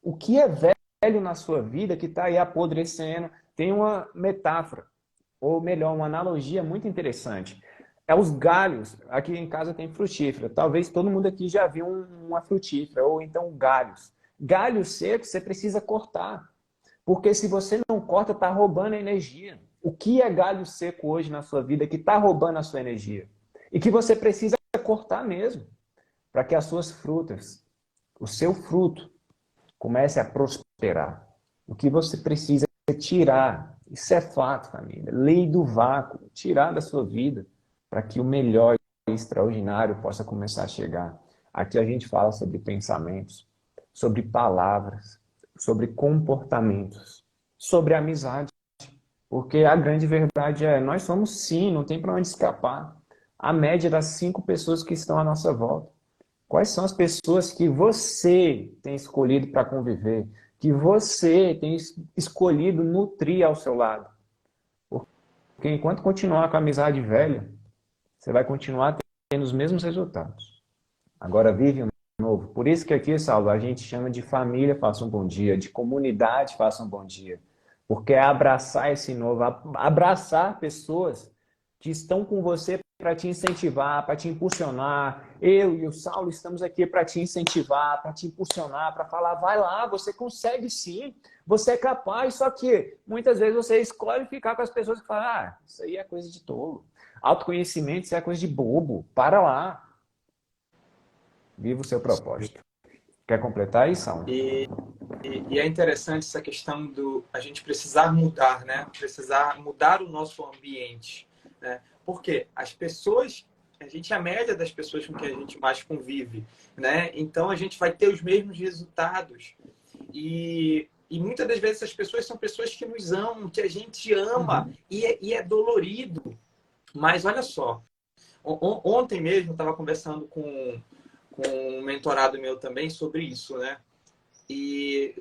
Speaker 1: O que é velho na sua vida que está aí apodrecendo? Tem uma metáfora, ou melhor, uma analogia muito interessante. É os galhos. Aqui em casa tem frutífera. Talvez todo mundo aqui já viu uma frutífera, ou então galhos. Galho seco você precisa cortar. Porque se você não corta, está roubando a energia. O que é galho seco hoje na sua vida que está roubando a sua energia? E que você precisa cortar mesmo, para que as suas frutas, o seu fruto, comece a prosperar. O que você precisa é tirar. Isso é fato, família. Lei do vácuo. Tirar da sua vida para que o melhor e extraordinário possa começar a chegar. Aqui a gente fala sobre pensamentos, sobre palavras, sobre comportamentos, sobre amizade. Porque a grande verdade é, nós somos sim, não tem para onde escapar. A média das 5 pessoas que estão à nossa volta. Quais são as pessoas que você tem escolhido para conviver? Que você tem escolhido nutrir ao seu lado? Porque enquanto continuar com a amizade velha, você vai continuar tendo os mesmos resultados. Agora vive um novo. Por isso que aqui, Saulo, a gente chama de família, faça um bom dia, de comunidade, faça um bom dia. Porque é abraçar esse novo, abraçar pessoas que estão com você para te incentivar, para te impulsionar. Eu e o Saulo estamos aqui para te incentivar, para te impulsionar, para falar, vai lá, você consegue sim, você é capaz, só que muitas vezes você escolhe ficar com as pessoas que falam, ah, isso aí é coisa de tolo. Autoconhecimento, isso é coisa de bobo, para lá. Viva o seu propósito. Quer completar aí, Saulo?
Speaker 2: E é interessante essa questão do a gente precisar mudar, né? Precisar mudar o nosso ambiente, né? Porque as pessoas, a gente é a média das pessoas com que a gente mais convive, né? Então a gente vai ter os mesmos resultados. E muitas das vezes essas pessoas são pessoas que nos amam, que a gente ama, e é dolorido. Mas olha só, ontem mesmo eu estava conversando com um mentorado meu também sobre isso, né? E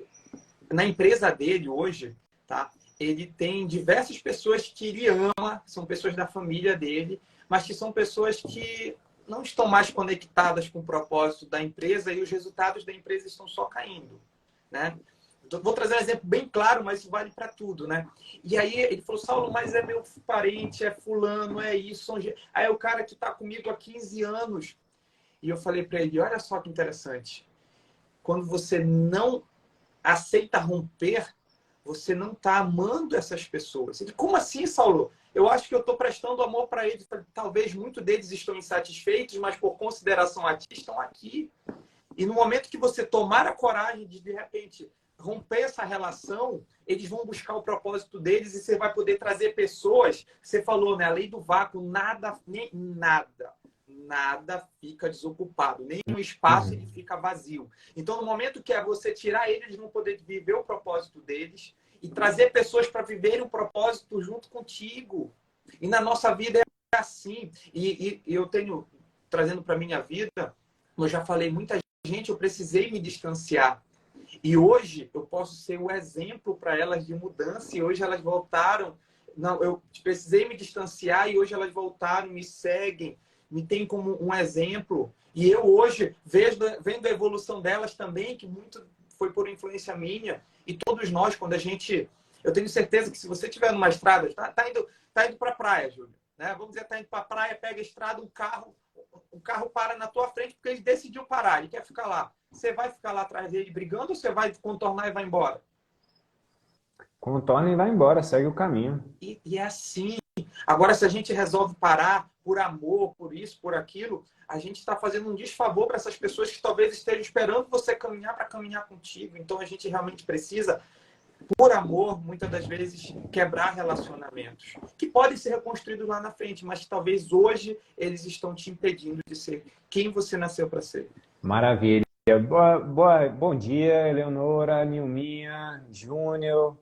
Speaker 2: na empresa dele hoje, tá? Ele tem diversas pessoas que ele ama, são pessoas da família dele, mas que são pessoas que não estão mais conectadas com o propósito da empresa e os resultados da empresa estão só caindo, né? Vou trazer um exemplo bem claro, mas isso vale para tudo, né? E aí ele falou, Saulo, mas é meu parente, é fulano, é isso. Aí é o cara que está comigo há 15 anos. E eu falei para ele, olha só que interessante. Quando você não aceita romper, você não está amando essas pessoas. Ele, como assim, Saulo? Eu acho que eu estou prestando amor para eles. Talvez muitos deles estão insatisfeitos, mas por consideração a ti, estão aqui. E no momento que você tomar a coragem de repente, romper essa relação, eles vão buscar o propósito deles e você vai poder trazer pessoas. Você falou, né? A lei do vácuo, nada fica desocupado, nenhum espaço ele fica vazio. Então, no momento que é você tirar eles vão poder viver o propósito deles e trazer pessoas para viverem o propósito junto contigo. E na nossa vida é assim. E eu tenho, trazendo para minha vida, eu já falei, muita gente, eu precisei me distanciar. E hoje eu posso ser o exemplo para elas de mudança e hoje elas voltaram. Não, eu precisei me distanciar e hoje elas voltaram, me seguem, me têm como um exemplo. E eu hoje vendo a evolução delas também, que muito foi por influência minha. E todos nós, quando a gente... Eu tenho certeza que se você estiver numa estrada, tá indo para a praia, Júlio, né? Vamos dizer, tá indo para a praia, pega a estrada, o carro para na tua frente porque ele decidiu parar, ele quer ficar lá. Você vai ficar lá atrás dele brigando ou você vai contornar e vai embora?
Speaker 1: Contorna e vai embora, segue o caminho.
Speaker 2: E é assim. Agora, se a gente resolve parar por amor, por isso, por aquilo, a gente está fazendo um desfavor para essas pessoas que talvez estejam esperando você caminhar para caminhar contigo. Então, a gente realmente precisa, por amor, muitas das vezes, quebrar relacionamentos que podem ser reconstruídos lá na frente, mas que talvez hoje eles estão te impedindo de ser quem você nasceu para ser.
Speaker 1: Maravilha. Bom dia, Eleonora, Nilminha, Júnior,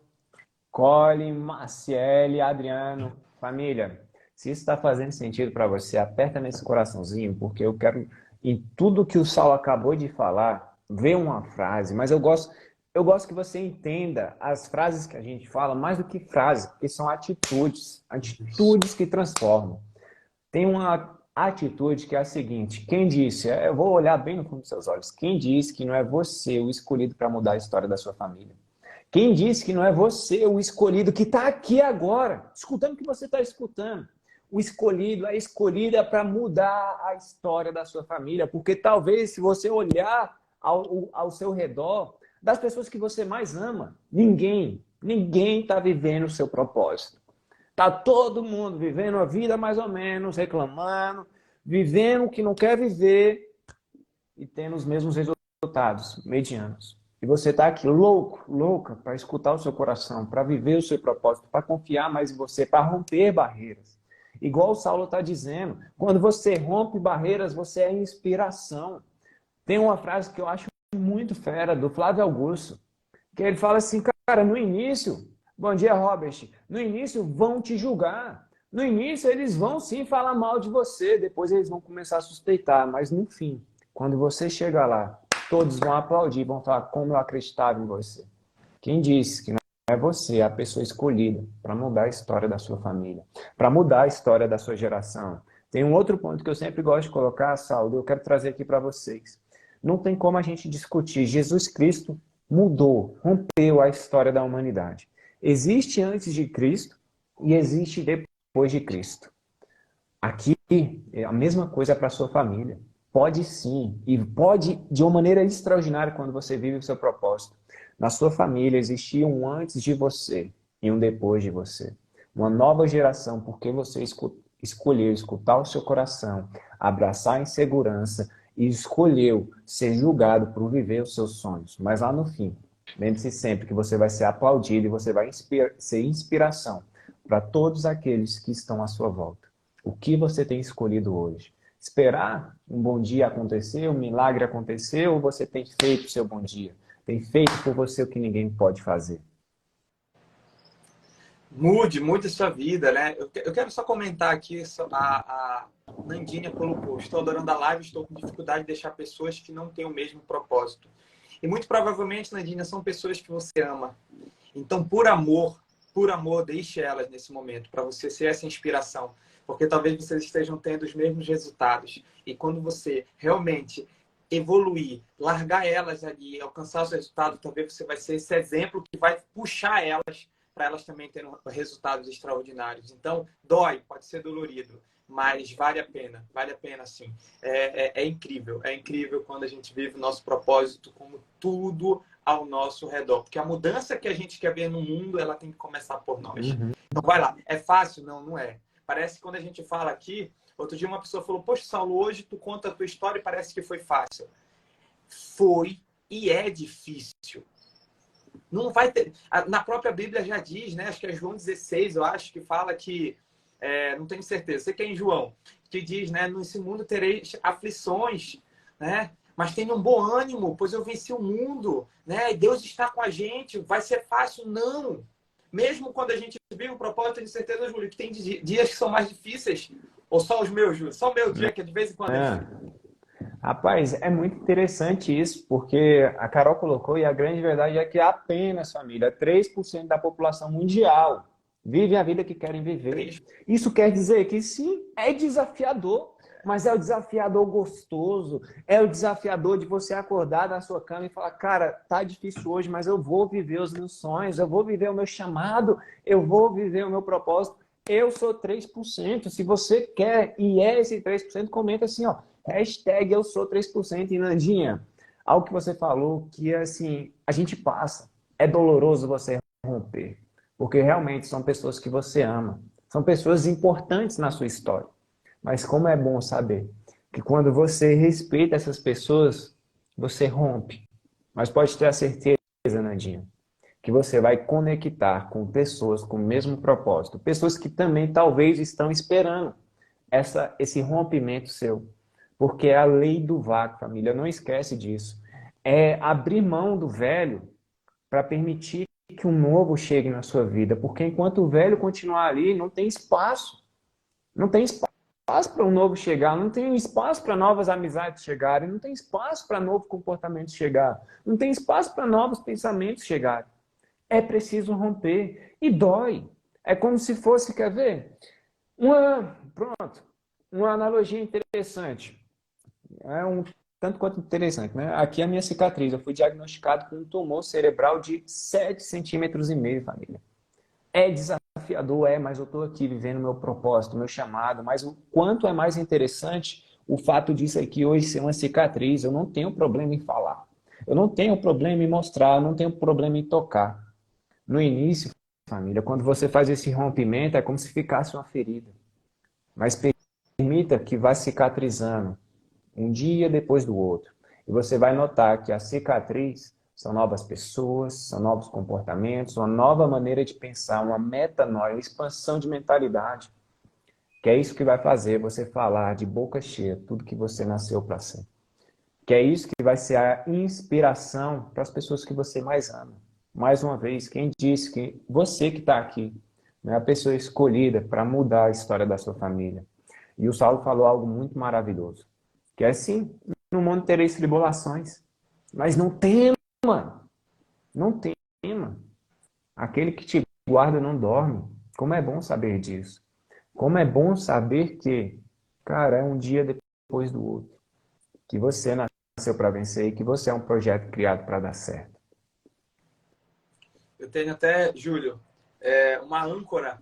Speaker 1: Colin, Marciele, Adriano. Família, se isso está fazendo sentido para você, aperta nesse coraçãozinho, porque eu quero, em tudo que o Saulo acabou de falar, ver uma frase, mas eu gosto que você entenda as frases que a gente fala, mais do que frases, porque são atitudes, atitudes que transformam. Tem uma atitude que é a seguinte: quem disse, eu vou olhar bem no fundo dos seus olhos, quem disse que não é você o escolhido para mudar a história da sua família? Quem disse que não é você o escolhido que está aqui agora, escutando o que você está escutando? O escolhido, a escolhida para mudar a história da sua família, porque talvez se você olhar ao seu redor, das pessoas que você mais ama, ninguém está vivendo o seu propósito. Tá todo mundo vivendo a vida mais ou menos, reclamando, vivendo o que não quer viver e tendo os mesmos resultados, medianos. E você está aqui louca, para escutar o seu coração, para viver o seu propósito, para confiar mais em você, para romper barreiras. Igual o Saulo está dizendo, quando você rompe barreiras, você é inspiração. Tem uma frase que eu acho muito fera, do Flávio Augusto, que ele fala assim, cara, no início... Bom dia, Robert. No início vão te julgar. No início eles vão sim falar mal de você. Depois eles vão começar a suspeitar. Mas no fim, quando você chegar lá, todos vão aplaudir, vão falar como eu acreditava em você. Quem disse que não é você a pessoa escolhida para mudar a história da sua família, para mudar a história da sua geração? Tem um outro ponto que eu sempre gosto de colocar, Saulo, eu quero trazer aqui para vocês. Não tem como a gente discutir. Jesus Cristo mudou, rompeu a história da humanidade. Existe antes de Cristo e existe depois de Cristo. Aqui é a mesma coisa para a sua família. Pode sim, e pode de uma maneira extraordinária quando você vive o seu propósito. Na sua família existia um antes de você e um depois de você. Uma nova geração, porque você escolheu escutar o seu coração, abraçar a insegurança e escolheu ser julgado por viver os seus sonhos. Mas lá no fim, lembre-se sempre que você vai ser aplaudido e você vai ser inspiração para todos aqueles que estão à sua volta. O que você tem escolhido hoje? Esperar um bom dia acontecer, um milagre acontecer, ou você tem feito o seu bom dia? Tem feito por você o que ninguém pode fazer?
Speaker 2: Mude sua vida, né? Eu quero só comentar aqui, a Nandinha colocou, estou adorando a live, estou com dificuldade de deixar pessoas que não têm o mesmo propósito. E muito provavelmente, Nandinha, são pessoas que você ama. Então, por amor, deixe elas nesse momento, para você ser essa inspiração. Porque talvez vocês estejam tendo os mesmos resultados. E quando você realmente evoluir, largar elas ali, alcançar os resultados, talvez você vai ser esse exemplo que vai puxar elas para elas também terem resultados extraordinários. Então, dói, pode ser dolorido, mas vale a pena sim. É incrível quando a gente vive o nosso propósito como tudo ao nosso redor, porque a mudança que a gente quer ver no mundo, ela tem que começar por nós. Então, vai lá, é fácil? Não, não é. Parece que quando a gente fala aqui, outro dia uma pessoa falou, poxa, Saulo, hoje tu conta a tua história e parece que foi fácil. Foi e é difícil. Não vai ter... Na própria Bíblia já diz, né? Acho que é João 16, eu acho, que fala que... não tenho certeza, sei que é em João, que diz, né? Nesse mundo tereis aflições, né? Mas tenha um bom ânimo, pois eu venci o mundo, né? E Deus está com a gente, vai ser fácil? Não. Mesmo quando a gente vive o propósito, eu tenho certeza, Júlio, que tem dias que são mais difíceis. Ou só os meus, Júlio? Só o meu dia, que de vez em quando é difícil.
Speaker 1: Rapaz, é muito interessante isso, porque a Carol colocou, e a grande verdade é que apenas, família, 3% da população mundial vive a vida que querem viver. Isso quer dizer que sim, é desafiador, mas é o desafiador gostoso, é o desafiador de você acordar da sua cama e falar, cara, tá difícil hoje, mas eu vou viver os meus sonhos, eu vou viver o meu chamado, eu vou viver o meu propósito. Eu sou 3%. Se você quer e é esse 3%, comenta assim, ó, hashtag eu sou 3%. E Nandinha, algo que você falou que assim, a gente passa. É doloroso você romper, porque realmente são pessoas que você ama. São pessoas importantes na sua história. Mas como é bom saber que quando você respeita essas pessoas, você rompe. Mas pode ter a certeza, Nandinha, que você vai conectar com pessoas com o mesmo propósito. Pessoas que também talvez estão esperando esse rompimento seu. Porque é a lei do vácuo, família. Não esquece disso. É abrir mão do velho para permitir que um novo chegue na sua vida. Porque enquanto o velho continuar ali, não tem espaço. Não tem espaço para um novo chegar. Não tem espaço para novas amizades chegarem. Não tem espaço para novo comportamento chegar. Não tem espaço para novos pensamentos chegarem. É preciso romper. E dói. É como se fosse, quer ver? Uma analogia interessante. É um tanto quanto interessante, né? Aqui é a minha cicatriz. Eu fui diagnosticado com um tumor cerebral de 7,5 centímetros, família. É desafiador, mas eu estou aqui vivendo meu propósito, meu chamado. Mas o quanto é mais interessante o fato disso aqui hoje ser uma cicatriz. Eu não tenho problema em falar. Eu não tenho problema em mostrar. Eu não tenho problema em tocar. No início, família, quando você faz esse rompimento, é como se ficasse uma ferida. Mas permita que vá cicatrizando, um dia depois do outro. E você vai notar que a cicatriz são novas pessoas, são novos comportamentos, uma nova maneira de pensar, uma metanoia, uma expansão de mentalidade. Que é isso que vai fazer você falar de boca cheia tudo que você nasceu para ser. Que é isso que vai ser a inspiração para as pessoas que você mais ama. Mais uma vez, quem disse que você que está aqui é a pessoa escolhida para mudar a história da sua família. E o Saulo falou algo muito maravilhoso, que é assim, no mundo tereis tribulações, mas não tema, não tema. Aquele que te guarda não dorme. Como é bom saber disso. Como é bom saber que, cara, é um dia depois do outro. Que você nasceu para vencer e que você é um projeto criado para dar certo.
Speaker 2: Eu tenho até, Júlio, uma âncora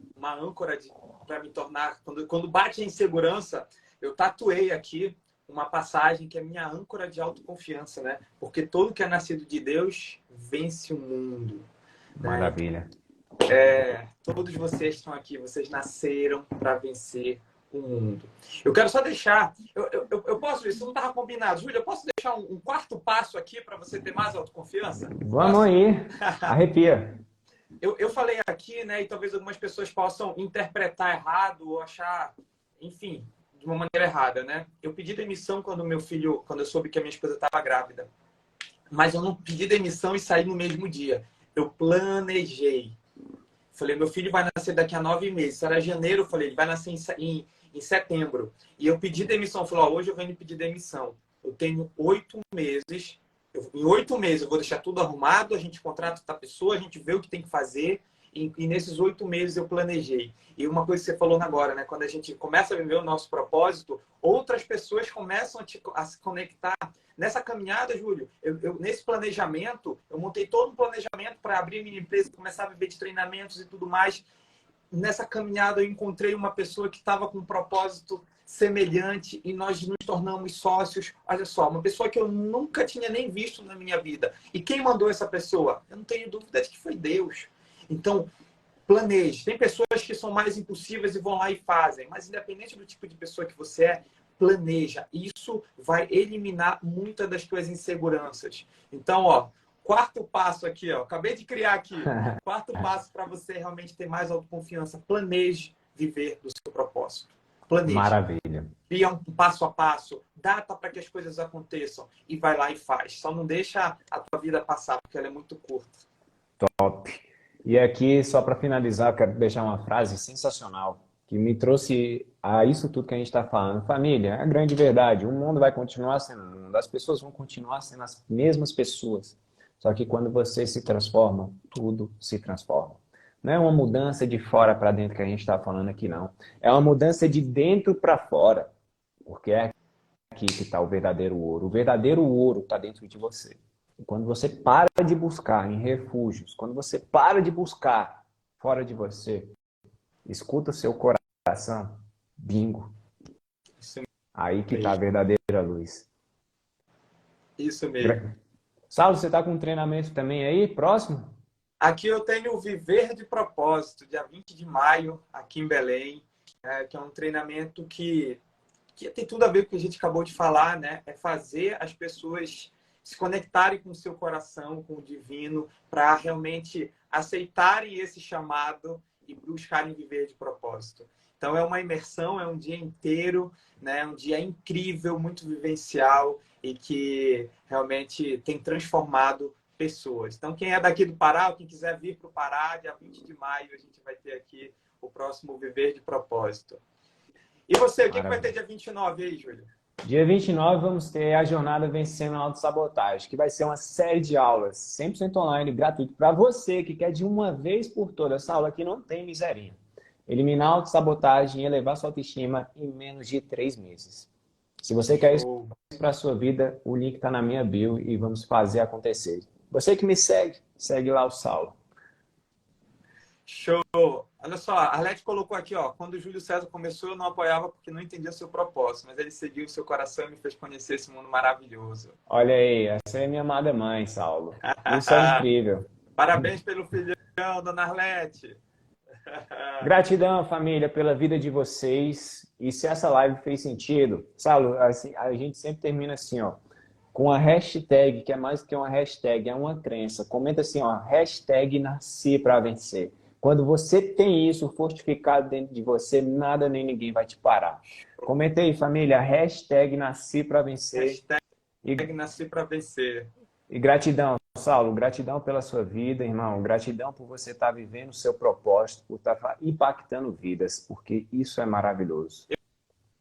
Speaker 2: para me tornar... Quando bate a insegurança, eu tatuei aqui uma passagem que é minha âncora de autoconfiança, né? Porque todo que é nascido de Deus vence o mundo.
Speaker 1: Maravilha.
Speaker 2: Todos vocês estão aqui, vocês nasceram para vencer o mundo. Eu quero só deixar... Eu posso, isso não estava combinado. Júlio, eu posso deixar um quarto passo aqui para você ter mais autoconfiança?
Speaker 1: Vamos aí. Arrepia.
Speaker 2: Eu falei aqui, né, e talvez algumas pessoas possam interpretar errado ou achar, enfim, de uma maneira errada, né? Eu pedi demissão quando eu soube que a minha esposa estava grávida. Mas eu não pedi demissão e saí no mesmo dia. Eu planejei. Falei, meu filho vai nascer daqui a 9 meses. Será janeiro, eu falei, ele vai nascer em setembro. E eu pedi demissão. Eu falei, hoje eu venho pedir demissão. Eu tenho 8 meses. Em 8 meses eu vou deixar tudo arrumado, a gente contrata outra pessoa, a gente vê o que tem que fazer E nesses 8 meses eu planejei. E uma coisa que você falou agora, né? Quando a gente começa a viver o nosso propósito, outras pessoas começam a se conectar. Nessa caminhada, Júlio, nesse planejamento, eu montei todo um planejamento para abrir minha empresa, começar a viver de treinamentos e tudo mais. Nessa caminhada, eu encontrei uma pessoa que estava com um propósito semelhante e nós nos tornamos sócios. Olha só, uma pessoa que eu nunca tinha nem visto na minha vida. E quem mandou essa pessoa? Eu não tenho dúvida de que foi Deus. Então, planeje. Tem pessoas que são mais impulsivas e vão lá e fazem, mas independente do tipo de pessoa que você é, planeja. Isso vai eliminar muitas das suas inseguranças. Então, ó, quarto passo aqui, ó, acabei de criar aqui. Quarto passo para você realmente ter mais autoconfiança. Planeje viver do seu propósito. Planeje.
Speaker 1: Maravilha.
Speaker 2: Cria um passo a passo, data para que as coisas aconteçam e vai lá e faz. Só não deixa a tua vida passar, porque ela é muito curta.
Speaker 1: Top. E aqui, só para finalizar, eu quero deixar uma frase sensacional que me trouxe a isso tudo que a gente está falando. Família, é a grande verdade. O mundo vai continuar sendo o mundo. As pessoas vão continuar sendo as mesmas pessoas. Só que quando você se transforma, tudo se transforma. Não é uma mudança de fora para dentro que a gente está falando aqui, não. É uma mudança de dentro para fora. Porque é aqui que está o verdadeiro ouro. O verdadeiro ouro está dentro de você. E quando você para de buscar em refúgios, quando você para de buscar fora de você, escuta o seu coração, bingo.
Speaker 2: Isso
Speaker 1: Aí que está a verdadeira luz.
Speaker 2: Isso mesmo.
Speaker 1: Saulo, você está com um treinamento também aí, próximo?
Speaker 2: Aqui eu tenho o Viver de Propósito, dia 20 de maio, aqui em Belém, que é um treinamento que tem tudo a ver com o que a gente acabou de falar, né? É fazer as pessoas se conectarem com o seu coração, com o divino, para realmente aceitarem esse chamado e buscarem viver de propósito. Então é uma imersão, é um dia inteiro, né? Um dia incrível, muito vivencial e que realmente tem transformado pessoas. Então quem é daqui do Pará, ou quem quiser vir para o Pará, dia 20 de maio, a gente vai ter aqui o próximo Viver de Propósito. E você, o que vai ter dia 29 aí, Júlio?
Speaker 1: Dia 29 vamos ter a jornada Vencendo a Autossabotagem, que vai ser uma série de aulas 100% online, gratuito, para você que quer de uma vez por todas. Essa aula aqui não tem miserinha. Eliminar a autossabotagem e elevar sua autoestima em menos de 3 meses. Se você quer isso para a sua vida, o link está na minha bio e vamos fazer acontecer. Você que me segue, segue lá o Saulo.
Speaker 2: Show! Olha só, a Arlete colocou aqui, ó, quando o Júlio César começou, eu não apoiava porque não entendia seu propósito, mas ele seguiu o seu coração e me fez conhecer esse mundo maravilhoso.
Speaker 1: Olha aí, essa é minha amada mãe, Saulo. Isso é incrível.
Speaker 2: Parabéns pelo filhão, dona Arlete.
Speaker 1: Gratidão, família, pela vida de vocês. E se essa live fez sentido, Saulo, assim, a gente sempre termina assim, ó, com a hashtag, que é mais do que uma hashtag, é uma crença. Comenta assim, ó, hashtag nasci para vencer. Quando você tem isso fortificado dentro de você, nada nem ninguém vai te parar. Comenta aí, família, hashtag nasci para vencer.
Speaker 2: Hashtag nasci para vencer.
Speaker 1: E gratidão, Saulo, gratidão pela sua vida, irmão. Gratidão por você estar vivendo o seu propósito, por estar impactando vidas, porque isso é maravilhoso.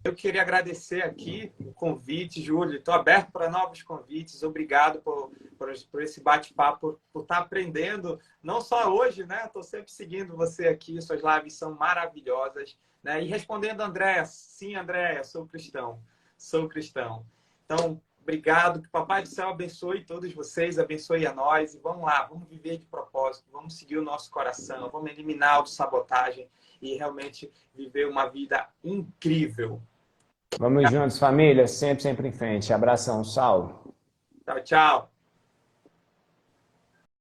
Speaker 2: Eu queria agradecer aqui o convite, Júlio. Estou aberto para novos convites. Obrigado por esse bate-papo, por estar aprendendo, não só hoje, né? Estou sempre seguindo você aqui, suas lives são maravilhosas. Né? E respondendo a Andréia, sim, Andréia, sou cristão. Sou cristão. Então, obrigado. Que o Papai do Céu abençoe todos vocês, abençoe a nós. E vamos lá, vamos viver de propósito, vamos seguir o nosso coração, vamos eliminar a autossabotagem e realmente viver uma vida incrível.
Speaker 1: Vamos juntos, família. Sempre, sempre em frente. Abração, Saulo.
Speaker 2: Tchau, tchau.